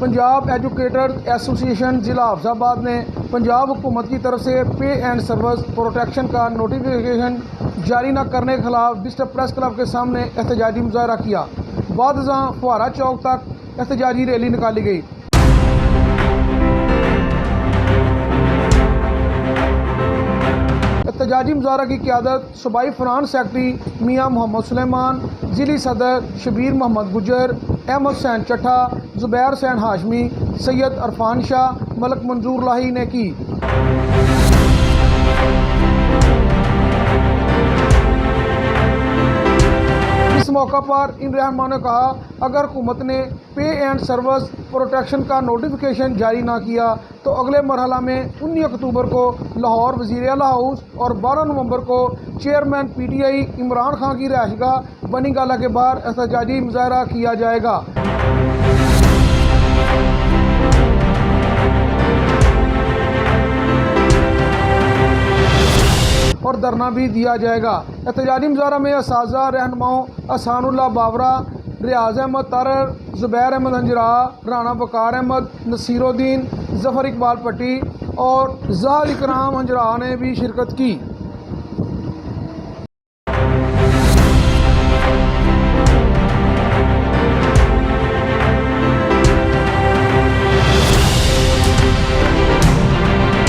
Punjab educators association ज़िला हफ्जाबाद ने पंजाब हुकूमत की तरफ से पे एंड सर्विस प्रोटेक्शन का नोटिफिकेशन जारी न करने के खिलाफ डिस्ट्रिक्ट प्रेस क्लब के सामने एहतजाजी मुजाहरा किया। बाद फुहारा चौक तक एहतजाजी रैली निकाली गई। एहतजाजी मुजाहरा की क़यादत सूबाई फ़िनांस सेक्रेटरी मियाँ मोहम्मद सुलेमान, ज़िली सदर शबीर मोहम्मद गुजर, अहमद हुसैन चट्ठा, ज़ुबैर हुसैन हाशमी, सैयद अरफान शाह, मलक मंजूर लाही ने की। इस मौका पर इन रहनुमाओं ने कहा, अगर हुकूमत ने पे एंड सर्विस प्रोटेक्शन का नोटिफिकेशन जारी ना किया तो अगले मरहला में 19 अक्टूबर को लाहौर वज़ीर आला हाउस और 12 नवंबर को चेयरमैन PTI इमरान खान की रिहाइशगाह बनी गाला के बाहर एहतजाजी मुजाहरा किया जाएगा और धरना भी दिया जाएगा। एहतजाजी मुजाहरा में असातिज़ा रहनुमाओं अहसानुल्लाह बावरा, रियाज अहमद तारर, ज़ुबैर अहमद हंजरा, राना वकार अहमद, नसीरुद्दीन, ज़फ़र इकबाल पट्टी और ज़ाल इकराम हंजरा ने भी शिरकत की।